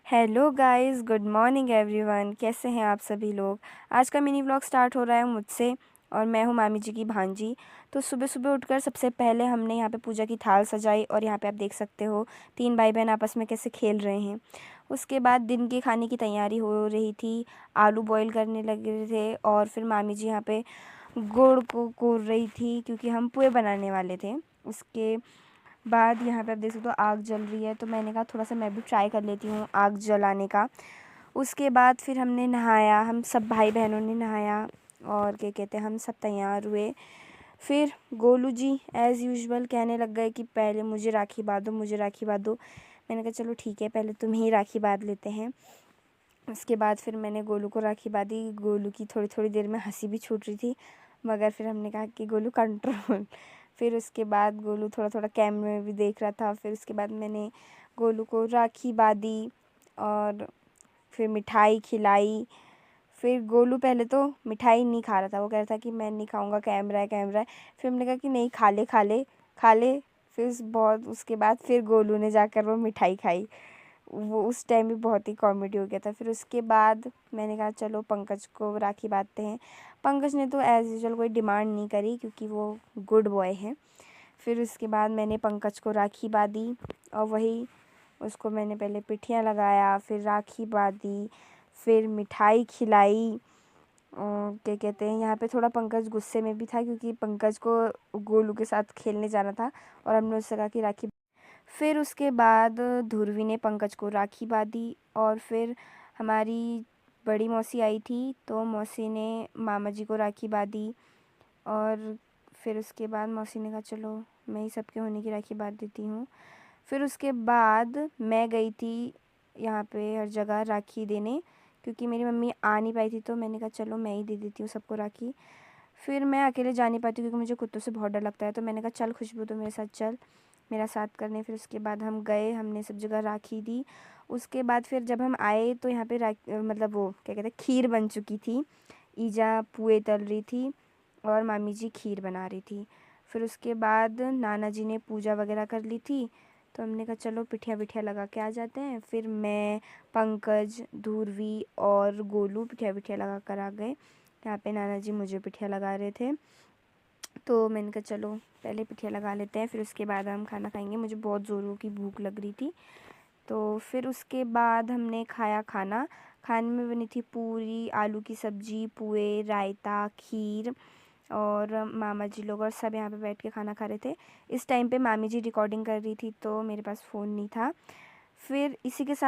Hello guys, good morning everyone. कैसे हैं आप सभी लोग। आज का मिनी व्लॉग स्टार्ट हो रहा है मुझसे और मैं हूं मामी जी की भांजी। तो सुबह सुबह उठकर सबसे पहले हमने यहाँ पे पूजा की थाल सजाई और यहाँ पे आप देख सकते हो 3 भाई बहन आपस में कैसे खेल रहे हैं। उसके बाद दिन के खाने की तैयारी हो रही थी, आलू बॉईल करने लगे थे और फिर मामी जी यहाँ पे गुड़ को कूर रही थी क्योंकि हम पुए बनाने वाले थे। उसके बाद यहाँ पे आप देख सकते हो आग जल रही है, तो मैंने कहा थोड़ा सा मैं भी ट्राई कर लेती हूँ आग जलाने का। उसके बाद फिर हमने नहाया, हम सब भाई बहनों ने नहाया और क्या कहते हैं हम सब तैयार हुए। फिर गोलू जी एज़ यूजुअल कहने लग गए कि पहले मुझे राखी बांध दो, मुझे राखी बांध दो। मैंने कहा चलो ठीक है, पहले तुम ही राखी बांध लेते हैं। उसके बाद फिर मैंने गोलू को राखी बांधी। गोलू की थोड़ी थोड़ी देर में हंसी भी छूट रही थी, मगर फिर हमने कहा कि गोलू कंट्रोल। फिर उसके बाद गोलू थोड़ा थोड़ा कैमरे में भी देख रहा था। फिर उसके बाद मैंने गोलू को राखी बांधी और फिर मिठाई खिलाई। फिर गोलू पहले तो मिठाई नहीं खा रहा था, वो कह रहा था कि मैं नहीं खाऊंगा, कैमरा है कैमरा है। फिर हमने कहा कि नहीं, खा ले खा ले खा ले। फिर उसके बाद फिर गोलू ने जाकर वो मिठाई खाई। वो उस टाइम भी बहुत ही कॉमेडी हो गया था। फिर उसके बाद मैंने कहा चलो पंकज को राखी बांधते हैं। पंकज ने तो एज़ यूजुअल कोई डिमांड नहीं करी क्योंकि वो गुड बॉय है। फिर उसके बाद मैंने पंकज को राखी बांधी और वही उसको मैंने पहले पिठियाँ लगाया, फिर राखी बांधी, फिर मिठाई खिलाई। और क्या कहते हैं, यहाँ पे थोड़ा पंकज गुस्से में भी था क्योंकि पंकज को गोलू के साथ खेलने जाना था और हमने उससे कहा कि राखी। फिर उसके बाद ध्रुवी ने पंकज को राखी बांधी और फिर हमारी बड़ी मौसी आई थी, तो मौसी ने मामा जी को राखी बांधी। और फिर उसके बाद मौसी ने कहा चलो मैं ही सबके होने की राखी बांध देती हूँ। फिर उसके बाद मैं गई थी यहाँ पे हर जगह राखी देने क्योंकि मेरी मम्मी आ नहीं पाई थी, तो मैंने कहा चलो मैं ही दे देती हूँ सबको राखी। फिर मैं अकेले जा नहीं पाती क्योंकि मुझे कुत्तों से बहुत डर लगता है, तो मैंने कहा चल खुशबू तो मेरे साथ चल, मेरा साथ करने। फिर उसके बाद हम गए, हमने सब जगह राखी दी। उसके बाद फिर जब हम आए तो यहाँ पे मतलब वो क्या कहते हैं खीर बन चुकी थी। ईजा पुए तल रही थी और मामी जी खीर बना रही थी। फिर उसके बाद नाना जी ने पूजा वगैरह कर ली थी, तो हमने कहा चलो पिठिया पिठिया लगा के आ जाते हैं। फिर मैं, पंकज, ध्रुवी और गोलू पिठिया पिठिया लगा कर आ गए। यहाँ पे नाना जी मुझे पिठिया लगा रहे थे, तो मैंने कहा चलो पहले पिठिया लगा लेते हैं, फिर उसके बाद हम खाना खाएंगे। मुझे बहुत ज़ोरों की भूख लग रही थी। तो फिर उसके बाद हमने खाया खाना। खाने में बनी थी पूरी, आलू की सब्ज़ी, पुए, रायता, खीर और मामा जी लोग और सब यहाँ पे बैठ के खाना खा रहे थे। इस टाइम पे मामी जी रिकॉर्डिंग कर रही थी, तो मेरे पास फ़ोन नहीं था। फिर इसी के साथ